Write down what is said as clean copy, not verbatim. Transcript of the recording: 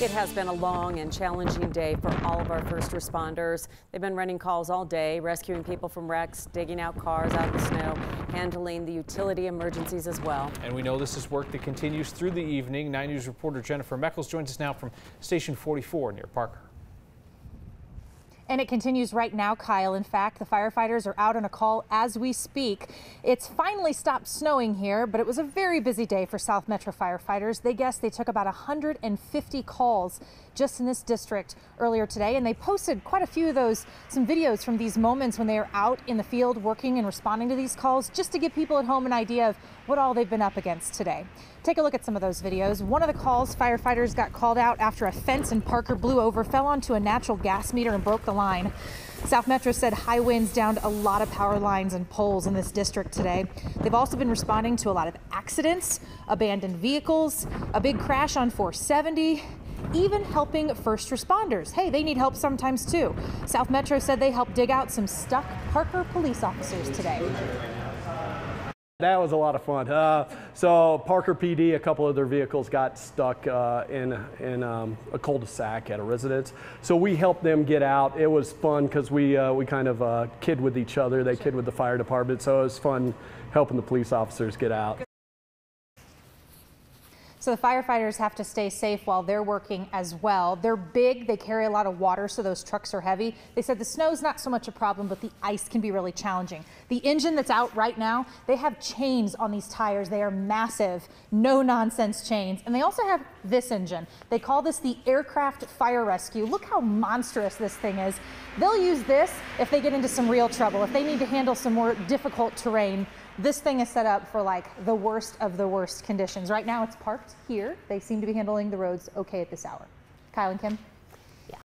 It has been a long and challenging day for all of our first responders. They've been running calls all day, rescuing people from wrecks, digging out cars out of the snow, handling the utility emergencies as well. And we know this is work that continues through the evening. 9 News reporter Jennifer Meckles joins us now from Station 44 near Parker. And it continues right now, Kyle. In fact, the firefighters are out on a call as we speak. It's finally stopped snowing here, but it was a very busy day for South Metro firefighters. They guess they took about 150 calls just in this district earlier today, and they posted quite a few of those, some videos from these moments when they are out in the field working and responding to these calls, just to give people at home an idea of what all they've been up against today. Take a look at some of those videos. One of the calls, firefighters got called out after a fence in Parker blew over, fell onto a natural gas meter and broke the line. South Metro said high winds downed a lot of power lines and poles in this district today. They've also been responding to a lot of accidents, abandoned vehicles, a big crash on 470, even helping first responders. Hey, they need help sometimes too. South Metro said they helped dig out some stuck Parker police officers today. That was a lot of fun. So Parker PD, a couple of their vehicles got stuck in a cul-de-sac at a residence. So we helped them get out. It was fun because we kind of kid with each other. They kid with the fire department. So it was fun helping the police officers get out. So the firefighters have to stay safe while they're working as well. They're big, they carry a lot of water, so those trucks are heavy. They said the snow's not so much a problem, but the ice can be really challenging. The engine that's out right now, they have chains on these tires. They are massive, no-nonsense chains. And they also have this engine. They call this the Aircraft Fire Rescue. Look how monstrous this thing is. They'll use this if they get into some real trouble, if they need to handle some more difficult terrain. This thing is set up for like the worst of the worst conditions. Right now it's parked here. They seem to be handling the roads okay at this hour. Kyle and Kim.